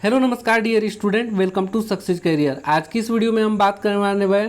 Hello नमस्कार dear student, welcome to success career. आज की इस वीडियो में हम बात करने वाले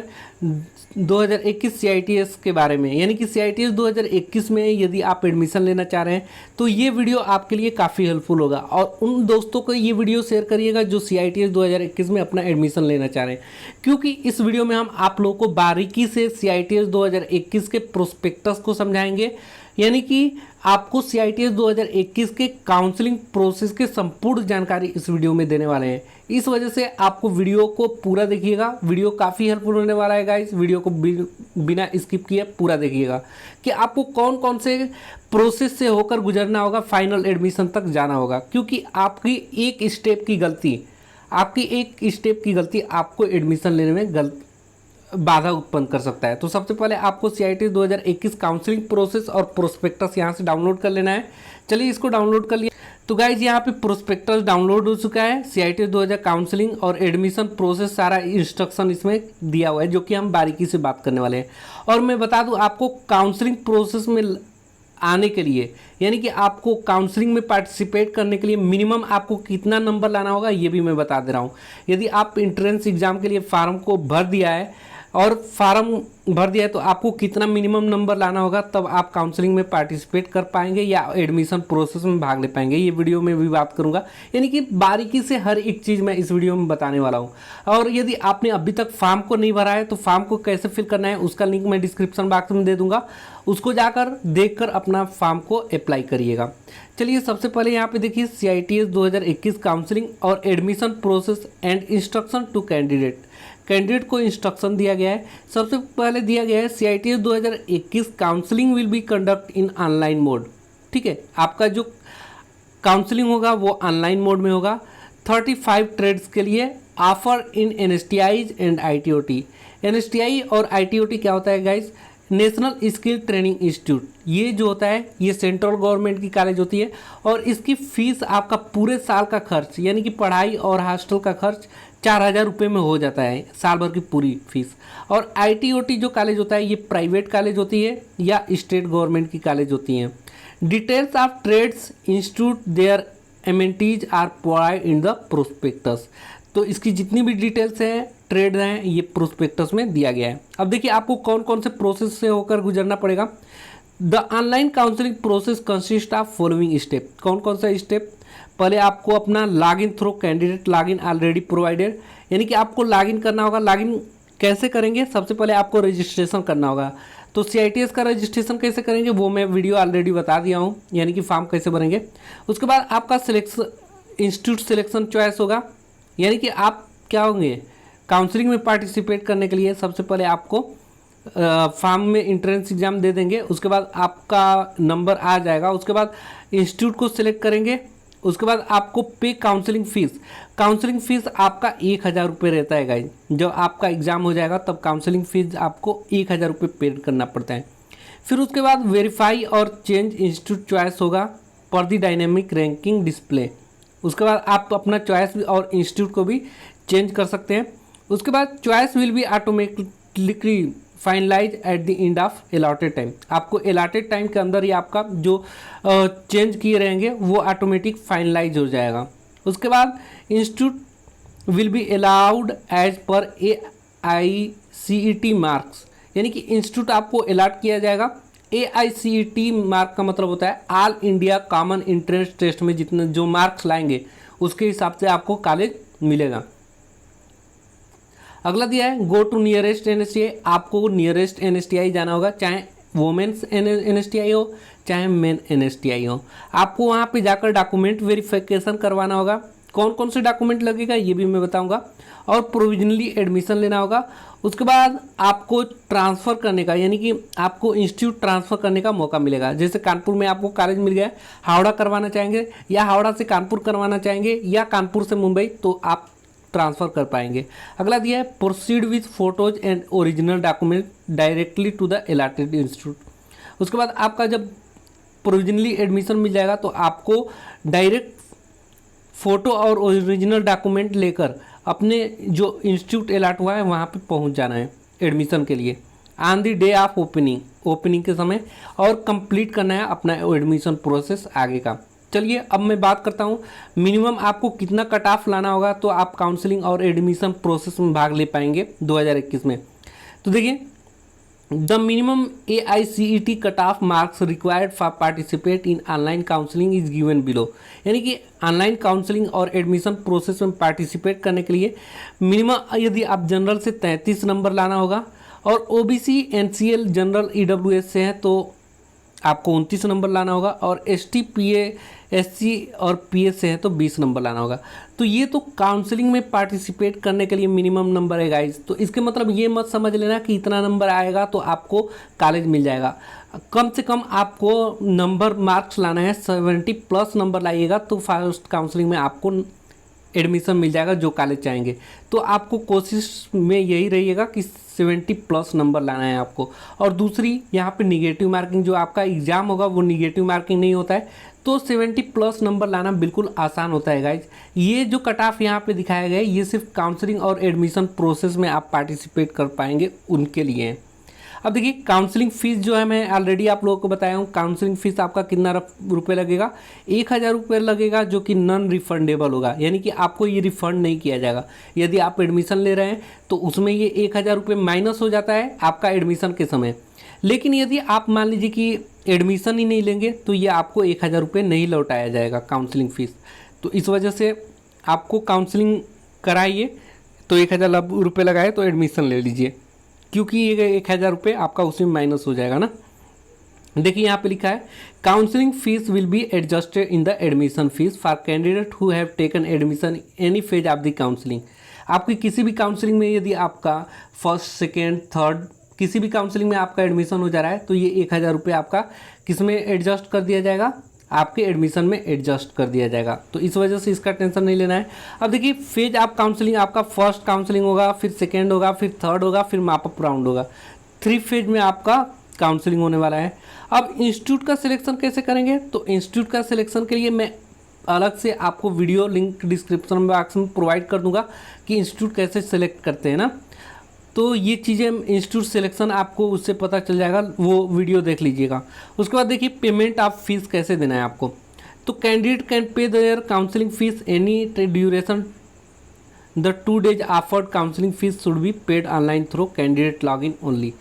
2021 CITS के बारे में, यानी कि CITS 2021 में यदि आप एडमिशन लेना चाह रहे हैं तो ये वीडियो आपके लिए काफ़ी हेल्पफुल होगा। और उन दोस्तों को ये वीडियो शेयर करिएगा जो CITS 2021 में अपना एडमिशन लेना चाह रहे हैं, क्योंकि इस वीडियो में हम आप लोगों को बारीकी से CITS 2021 के प्रोस्पेक्टस को समझाएंगे, यानी कि आपको CITS 2021 के काउंसलिंग प्रोसेस के संपूर्ण जानकारी इस वीडियो में देने वाले हैं। इस वजह से आपको वीडियो को पूरा देखिएगा, वीडियो काफ़ी हेल्पफुल होने वाला है गाइस। वीडियो को बिना स्किप किए पूरा देखिएगा कि आपको कौन कौन से प्रोसेस से होकर गुजरना होगा, फाइनल एडमिशन तक जाना होगा, क्योंकि आपकी एक स्टेप की गलती आपको एडमिशन लेने में बाधा उत्पन्न कर सकता है। तो सबसे पहले आपको CITS 2021 काउंसलिंग प्रोसेस और प्रोस्पेक्टस यहाँ से डाउनलोड कर लेना है। चलिए इसको डाउनलोड कर लिया। तो गाइज यहाँ पे प्रोस्पेक्टस डाउनलोड हो चुका है। CITS 2000 काउंसलिंग और एडमिशन प्रोसेस सारा इंस्ट्रक्शन इसमें दिया हुआ है, जो कि हम बारीकी से बात करने वाले हैं। और मैं बता दूँ आपको, काउंसलिंग प्रोसेस में आने के लिए, यानी कि आपको काउंसलिंग में पार्टिसिपेट करने के लिए मिनिमम आपको कितना नंबर लाना होगा ये भी मैं बता दे रहा हूँ। यदि आप इंट्रेंस एग्जाम के लिए फार्म को भर दिया है तो आपको कितना मिनिमम नंबर लाना होगा, तब आप काउंसलिंग में पार्टिसिपेट कर पाएंगे या एडमिशन प्रोसेस में भाग ले पाएंगे। ये वीडियो में भी बात करूंगा, यानी कि बारीकी से हर एक चीज़ मैं इस वीडियो में बताने वाला हूँ। और यदि आपने अभी तक फॉर्म को नहीं भरा है तो फॉर्म को कैसे फिल करना है उसका लिंक मैं डिस्क्रिप्शन बॉक्स में दे दूंगा, उसको जाकर देखकर अपना फॉर्म को अप्लाई करिएगा। चलिए सबसे पहले यहाँ पे देखिए CITS 2021 काउंसलिंग और admission process and instruction to candidate को इंस्ट्रक्शन दिया गया है। सबसे पहले दिया गया है CITS 2021 counselling will be conduct in online mode. ठीक है, आपका जो काउंसलिंग होगा वो ऑनलाइन मोड में होगा। 35 ट्रेड्स के लिए offer in NSTIs and ITOT। NSTI और ITOT क्या होता है guys? National skill training institute. ये जो होता है ये सेंट्रल गवर्नमेंट की कॉलेज होती है, और इसकी फीस आपका पूरे साल का खर्च, यानी कि पढ़ाई और हॉस्टल का खर्च 4000 रुपये में हो जाता है, साल भर की पूरी फीस। और ITOT जो कॉलेज होता है ये प्राइवेट कॉलेज होती है या स्टेट गवर्नमेंट की कॉलेज होती हैं। Details of trades institute their amenities are provide in the prospectus. तो इसकी जितनी भी डिटेल्स हैं, ट्रेड हैं, ये प्रोस्पेक्टस में दिया गया है। अब देखिए आपको कौन कौन से प्रोसेस से होकर गुजरना पड़ेगा। The online counselling process consist of following step. कौन कौन सा स्टेप? पहले आपको अपना login through candidate login already provided, यानी कि आपको लॉगिन करना होगा। लॉगिन कैसे करेंगे? सबसे पहले आपको रजिस्ट्रेशन करना होगा। तो CITS का रजिस्ट्रेशन कैसे करेंगे वो मैं वीडियो ऑलरेडी बता दिया हूँ, यानी कि फॉर्म कैसे भरेंगे। उसके बाद आपका इंस्टीट्यूट सिलेक्शन चॉइस होगा, यानी कि आप क्या होंगे काउंसलिंग में पार्टिसिपेट करने के लिए सबसे पहले आपको फॉर्म में इंट्रेंस एग्जाम दे देंगे। उसके बाद आपका नंबर आ जाएगा। उसके बाद इंस्टीट्यूट को सिलेक्ट करेंगे। उसके बाद आपको पे काउंसलिंग फीस आपका 1000 रुपये रहता है गाइज। जब आपका एग्ज़ाम हो जाएगा तब काउंसलिंग फीस आपको 1000 रुपये पे करना पड़ता है। फिर उसके बाद वेरीफाई और चेंज इंस्टीट्यूट चॉइस होगा पर द डायनेमिक रैंकिंग डिस्प्ले। उसके बाद आप अपना चॉइस और इंस्टीट्यूट को भी चेंज कर सकते हैं। उसके बाद choice will be automatically finalize at the end of allotted time. आपको अलॉटेड टाइम के अंदर ही आपका जो चेंज किए रहेंगे वो ऑटोमेटिक फाइनलाइज हो जाएगा। उसके बाद institute will be allowed as per AICET marks, यानी कि इंस्टीट्यूट आपको अलॉट किया जाएगा। AICET मार्क का मतलब होता है all India common entrance test में जितने जो मार्क्स लाएंगे उसके हिसाब से आपको कॉलेज मिलेगा। अगला दिया है गो टू नियरेस्ट NSTI। आपको नियरेस्ट NSTI जाना होगा, चाहे वोमेन्स NSTI हो चाहे मेन NSTI हो। आपको वहाँ पे जाकर डॉक्यूमेंट वेरिफिकेशन करवाना होगा। कौन कौन से डॉक्यूमेंट लगेगा ये भी मैं बताऊंगा। और प्रोविजनली एडमिशन लेना होगा। उसके बाद आपको ट्रांसफ़र करने का, यानी कि आपको इंस्टीट्यूट ट्रांसफ़र करने का मौका मिलेगा। जैसे कानपुर में आपको कॉलेज मिल गया, हावड़ा करवाना चाहेंगे या हावड़ा से कानपुर करवाना चाहेंगे या कानपुर से मुंबई, तो आप ट्रांसफ़र कर पाएंगे। अगला दिया है proceed with photos and original document directly to the allotted institute. उसके बाद आपका जब प्रोविजनली एडमिशन मिल जाएगा तो आपको डायरेक्ट फ़ोटो और ओरिजिनल डॉक्यूमेंट लेकर अपने जो इंस्टीट्यूट अलॉट हुआ है वहाँ पे पहुँच जाना है एडमिशन के लिए on the day of opening के समय, और कंप्लीट करना है अपना एडमिशन प्रोसेस आगे का। चलिए अब मैं बात करता हूँ मिनिमम आपको कितना कट ऑफ लाना होगा तो आप काउंसलिंग और एडमिशन प्रोसेस में भाग ले पाएंगे 2021 में। तो देखिए, the minimum AICET cut off marks required for participate in online counselling is given below. यानी कि ऑनलाइन काउंसलिंग और एडमिशन प्रोसेस में पार्टिसिपेट करने के लिए मिनिमम यदि आप जनरल से 33 नंबर लाना होगा और OBC NCL जनरल EWS से है तो आपको 29 नंबर लाना होगा और ST PA SC और PS से है तो 20 नंबर लाना होगा। तो ये तो काउंसलिंग में पार्टिसिपेट करने के लिए मिनिमम नंबर है गाइज। तो इसके मतलब ये मत समझ लेना कि इतना नंबर आएगा तो आपको कॉलेज मिल जाएगा। कम से कम आपको नंबर मार्क्स लाना है, 70+ नंबर लाइएगा तो फर्स्ट काउंसलिंग में आपको एडमिशन मिल जाएगा जो कॉलेज चाहेंगे। तो आपको कोशिश में यही रहिएगा कि 70+ नंबर लाना है आपको। और दूसरी यहाँ पे निगेटिव मार्किंग, जो आपका एग्ज़ाम होगा वो निगेटिव मार्किंग नहीं होता है, तो 70+ नंबर लाना बिल्कुल आसान होता है गाइज। ये जो कट ऑफ यहाँ पे दिखाया गया है ये सिर्फ काउंसलिंग और एडमिशन प्रोसेस में आप पार्टिसिपेट कर पाएंगे उनके लिए है। अब देखिए, काउंसलिंग फीस जो है मैं ऑलरेडी आप लोगों को बताया हूँ। काउंसलिंग फीस आपका कितना रुपये लगेगा, 1000 रुपये लगेगा, जो कि नॉन रिफंडेबल होगा। यानी कि आपको ये रिफंड नहीं किया जाएगा। यदि आप एडमिशन ले रहे हैं तो उसमें ये 1000 रुपये माइनस हो जाता है आपका एडमिशन के समय। लेकिन यदि आप मान लीजिए कि एडमिशन ही नहीं लेंगे तो ये आपको 1000 रुपये नहीं लौटाया जाएगा काउंसलिंग फ़ीस। तो इस वजह से आपको काउंसलिंग कराइए तो 1000 रुपये लगाए तो एडमिशन ले लीजिए, क्योंकि ये 1000 रुपये आपका उसमें माइनस हो जाएगा ना। देखिए यहाँ पे लिखा है counselling fees will be adjusted in the admission fees for candidate who have taken admission any phase of the counselling. आपकी किसी भी काउंसलिंग में यदि आपका फर्स्ट सेकेंड थर्ड किसी भी काउंसलिंग में आपका एडमिशन हो जा रहा है तो ये 1000 रुपये आपका किस में एडजस्ट कर दिया जाएगा, आपके एडमिशन में एडजस्ट कर दिया जाएगा। तो इस वजह से इसका टेंशन नहीं लेना है। अब देखिए, फेज ऑफ काउंसलिंग आपका फर्स्ट काउंसलिंग होगा, फिर सेकेंड होगा, फिर थर्ड होगा, फिर माप अप राउंड होगा। 3 फेज में आपका काउंसलिंग होने वाला है। अब इंस्टीट्यूट का सिलेक्शन कैसे करेंगे, तो इंस्टीट्यूट का सिलेक्शन के लिए मैं अलग से आपको वीडियो लिंक डिस्क्रिप्शन बॉक्स में प्रोवाइड कर दूंगा कि इंस्टीट्यूट कैसे सिलेक्ट करते हैं ना। तो ये चीज़ें इंस्टीट्यूट सिलेक्शन आपको उससे पता चल जाएगा, वो वीडियो देख लीजिएगा। उसके बाद देखिए पेमेंट ऑफ फीस कैसे देना है आपको। तो candidate can pay their counselling fees any duration the 2 days offered counselling fees should be paid online through candidate login only.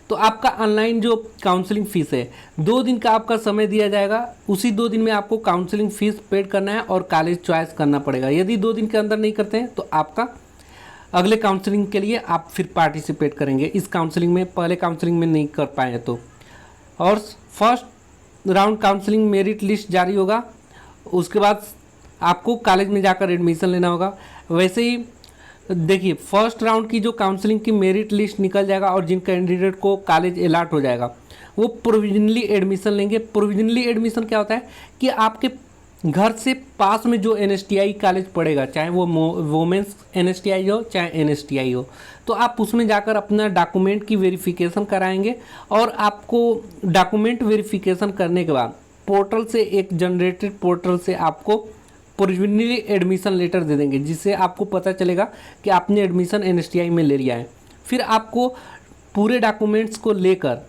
तो आपका ऑनलाइन जो काउंसलिंग फीस है 2 दिन का आपका समय दिया जाएगा, उसी 2 दिन में आपको काउंसलिंग फीस पेड करना है और कॉलेज चॉइस करना पड़ेगा। यदि 2 दिन के अंदर नहीं करते हैं तो आपका अगले काउंसलिंग के लिए आप फिर पार्टिसिपेट करेंगे। इस काउंसलिंग में पहले काउंसलिंग में नहीं कर पाए तो। और first round counselling merit list जारी होगा, उसके बाद आपको कॉलेज में जाकर एडमिशन लेना होगा। वैसे ही देखिए, फर्स्ट राउंड की जो काउंसलिंग की मेरिट लिस्ट निकल जाएगा और जिन कैंडिडेट को कॉलेज अलॉट हो जाएगा वो प्रोविजनली एडमिशन लेंगे। प्रोविजनली एडमिशन क्या होता है कि आपके घर से पास में जो NSTI कॉलेज पड़ेगा, चाहे वो वोमेंस NSTI हो चाहे NSTI हो, तो आप उसमें जाकर अपना डॉक्यूमेंट की वेरिफिकेशन कराएंगे और आपको डॉक्यूमेंट वेरिफिकेशन करने के बाद पोर्टल से, एक जनरेटेड पोर्टल से आपको प्रोविजनली एडमिशन लेटर दे देंगे, जिससे आपको पता चलेगा कि आपने एडमिशन NSTI में ले लिया है। फिर आपको पूरे डॉक्यूमेंट्स को लेकर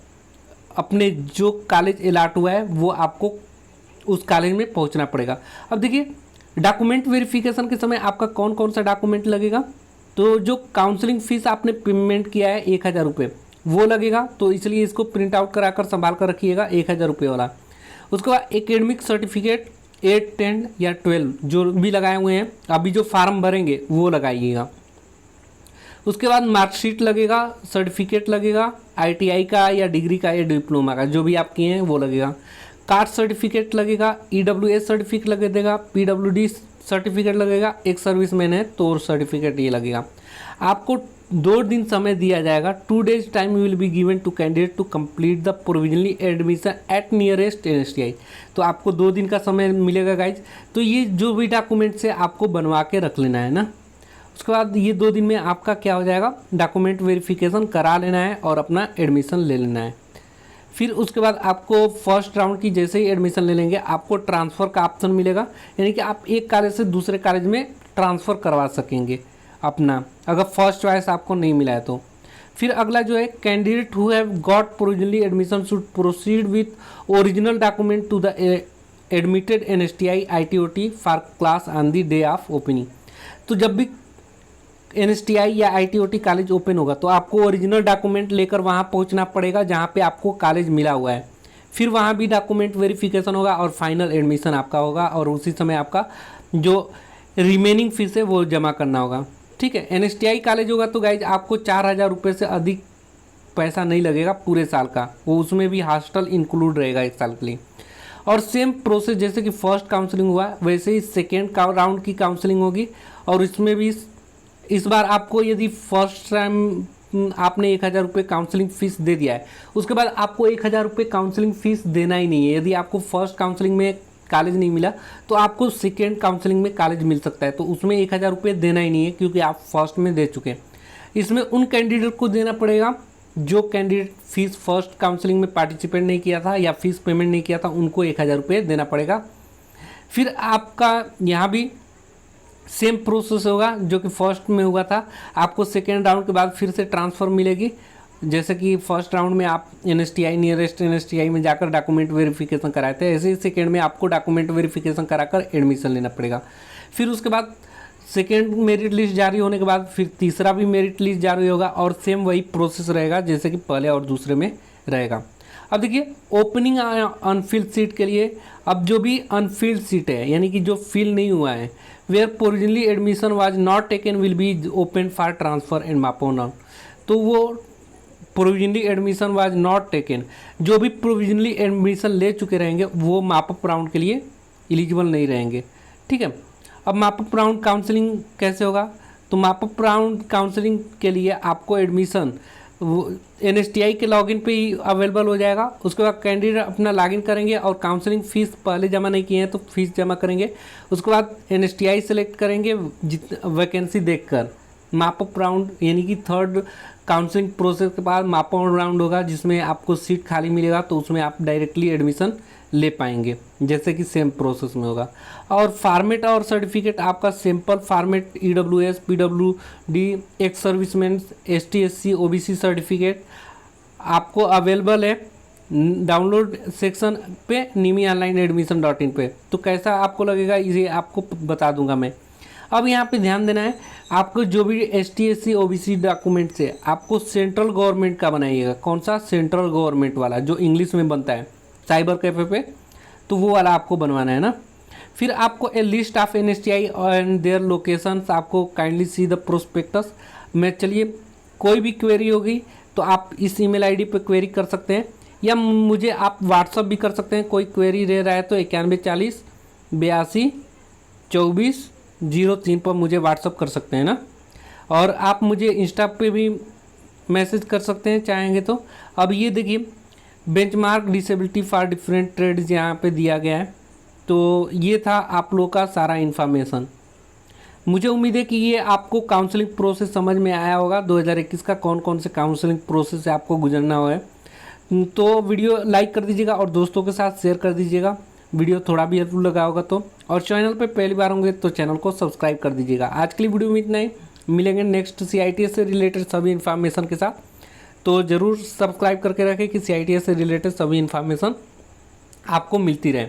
अपने जो कॉलेज अलॉट हुआ है वो आपको उस कॉलेज में पहुंचना पड़ेगा। अब देखिए, डॉक्यूमेंट वेरिफिकेशन के समय आपका कौन कौन सा डॉक्यूमेंट लगेगा, तो जो काउंसलिंग फीस आपने पेमेंट किया है 1000 रुपये वो लगेगा, तो इसलिए इसको प्रिंट आउट कराकर संभाल कर रखिएगा 1000 रुपये वाला। उसके बाद एकेडमिक सर्टिफिकेट 8, 10 या 12 जो भी लगाए हुए हैं, अभी जो फार्म भरेंगे वो लगाइएगा। उसके बाद मार्कशीट लगेगा, सर्टिफिकेट लगेगा, ITI का या डिग्री का या डिप्लोमा का जो भी आप किए हैं वो लगेगा। कास्ट सर्टिफिकेट लगेगा, EWS सर्टिफिकेट लगेगा, PWD सर्टिफिकेट लगेगा, एक सर्विसमैन है तो सर्टिफिकेट ये लगेगा। आपको 2 दिन समय दिया जाएगा। 2 days time will be given to candidate to complete the provisionally admission at nearest NSTI। तो आपको 2 दिन का समय मिलेगा गाइज। तो ये जो भी डॉक्यूमेंट्स है आपको बनवा के रख लेना है ना। उसके बाद ये 2 दिन में आपका क्या हो जाएगा, डॉक्यूमेंट वेरिफिकेशन करा लेना है और अपना एडमिशन ले लेना है। फिर उसके बाद आपको फर्स्ट राउंड की जैसे ही एडमिशन ले लेंगे आपको ट्रांसफ़र का ऑप्शन मिलेगा, यानी कि आप एक कॉलेज से दूसरे कॉलेज में ट्रांसफ़र करवा सकेंगे अपना, अगर फर्स्ट चॉइस आपको नहीं मिला है तो। फिर अगला जो है, candidate who have got provisionally admission should proceed with original document to the admitted NSTI ITOT for class on the day of opening. तो जब भी NSTI या ITOT कॉलेज ओपन होगा तो आपको ओरिजिनल डॉक्यूमेंट लेकर वहाँ पहुँचना पड़ेगा जहाँ पे आपको कॉलेज मिला हुआ है। फिर वहाँ भी डॉक्यूमेंट वेरिफिकेशन होगा और फाइनल एडमिशन आपका होगा और उसी समय आपका जो रिमेनिंग फीस है वो जमा करना होगा। ठीक है, NSTI कॉलेज होगा तो गाइज आपको 4,000 रुपये से अधिक पैसा नहीं लगेगा पूरे साल का, वो उसमें भी हॉस्टल इंक्लूड रहेगा एक साल के लिए। और सेम प्रोसेस जैसे कि फर्स्ट काउंसलिंग हुआ वैसे ही सेकेंड राउंड की काउंसलिंग होगी और इसमें भी इस बार आपको यदि फर्स्ट टाइम आपने 1,000 रुपये काउंसलिंग फ़ीस दे दिया है, उसके बाद आपको 1,000 रुपये काउंसलिंग फ़ीस देना ही नहीं है। यदि आपको फर्स्ट काउंसलिंग में कॉलेज नहीं मिला तो आपको सेकेंड काउंसलिंग में कॉलेज मिल सकता है, तो उसमें 1,000 रुपये देना ही नहीं है क्योंकि आप फर्स्ट में दे चुके हैं। इसमें उन कैंडिडेट को देना पड़ेगा जो कैंडिडेट फीस फर्स्ट काउंसलिंग में पार्टिसिपेट नहीं किया था या फीस पेमेंट नहीं किया था, उनको 1,000 रुपये देना पड़ेगा। फिर आपका यहाँ भी सेम प्रोसेस होगा जो कि फर्स्ट में हुआ था, आपको सेकेंड राउंड के बाद फिर से ट्रांसफ़र मिलेगी। जैसे कि फर्स्ट राउंड में आप NSTI नियरेस्ट NSTI में जाकर डॉक्यूमेंट वेरिफिकेशन कराए थे, ऐसे ही सेकेंड में आपको डॉक्यूमेंट वेरिफिकेशन कराकर एडमिशन लेना पड़ेगा। फिर उसके बाद सेकेंड मेरिट लिस्ट जारी होने के बाद फिर तीसरा भी मेरिट लिस्ट जारी होगा और सेम वही प्रोसेस रहेगा जैसे कि पहले और दूसरे में रहेगा। अब देखिए ओपनिंग अनफिल्ड सीट के लिए, अब जो भी अनफिल्ड सीट है यानी कि जो फिल नहीं हुआ है, where provisionally admission was not taken will be open for transfer and mop on round. तो वो provisionally admission was not taken, जो भी प्रोविजनली एडमिशन ले चुके रहेंगे वो माप अप राउंड के लिए एलिजिबल नहीं रहेंगे। ठीक है, अब माप अप राउंड काउंसलिंग कैसे होगा, तो माप अप राउंड काउंसलिंग के लिए आपको एडमिशन वो NSTI के लॉगिन पे ही अवेलेबल हो जाएगा। उसके बाद कैंडिडेट अपना लॉगिन करेंगे और काउंसलिंग फ़ीस पहले जमा नहीं किए हैं तो फीस जमा करेंगे। उसके बाद NSTI सेलेक्ट करेंगे वैकेंसी देखकर। माप अप राउंड यानी कि थर्ड काउंसलिंग प्रोसेस के बाद माप अप राउंड होगा जिसमें आपको सीट खाली मिलेगा तो उसमें आप डायरेक्टली एडमिशन ले पाएंगे जैसे कि सेम प्रोसेस में होगा। और फॉर्मेट और सर्टिफिकेट आपका simple format EWS PWD ex serviceman ST SC OBC certificate आपको अवेलेबल है डाउनलोड सेक्शन पे NIMIonlineadmission.in पे। तो कैसा आपको लगेगा ये आपको बता दूंगा मैं। अब यहाँ पे ध्यान देना है, आपको जो भी ST SC OBC डॉक्यूमेंट्स है आपको सेंट्रल गवर्नमेंट का बनाइएगा। कौन सा, सेंट्रल गवर्नमेंट वाला जो इंग्लिश में बनता है साइबर कैफे पे, तो वो वाला आपको बनवाना है ना। फिर आपको a list of NSTI and their locations, आपको काइंडली सी द प्रोस्पेक्टस में। चलिए कोई भी क्वेरी होगी तो आप इस email ID पे क्वेरी कर सकते हैं या मुझे आप व्हाट्सअप भी कर सकते हैं। कोई क्वेरी रह रहा है तो 9140 82 24 03 पर मुझे व्हाट्सअप कर सकते हैं ना। और आप मुझे इंस्टा पे भी मैसेज कर सकते हैं चाहेंगे तो। अब ये देखिए benchmark disability for different trades यहाँ पे दिया गया है। तो ये था आप लोगों का सारा इन्फॉर्मेशन। मुझे उम्मीद है कि ये आपको काउंसलिंग प्रोसेस समझ में आया होगा। 2021 का कौन कौन से काउंसलिंग प्रोसेस से आपको गुजरना है। तो वीडियो लाइक कर दीजिएगा और दोस्तों के साथ शेयर कर दीजिएगा वीडियो थोड़ा भी हेल्पफुल लगा होगा तो। और चैनल पे पहली बार होंगे तो चैनल को सब्सक्राइब कर दीजिएगा। आज के लिए वीडियो में इतना ही, मिलेंगे नेक्स्ट CITS से रिलेटेड सभी इन्फॉर्मेशन के साथ। तो ज़रूर सब्सक्राइब करके रखें कि CITS से रिलेटेड सभी इन्फॉर्मेशन आपको मिलती रहे।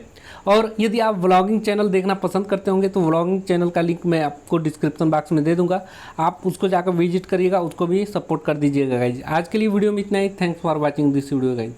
और यदि आप व्लॉगिंग चैनल देखना पसंद करते होंगे तो व्लॉगिंग चैनल का लिंक मैं आपको डिस्क्रिप्शन बॉक्स में दे दूंगा, आप उसको जाकर विजिट करिएगा, उसको भी सपोर्ट कर दीजिएगा गाइज। आज के लिए वीडियो में इतना ही। Thanks for watching this video guys.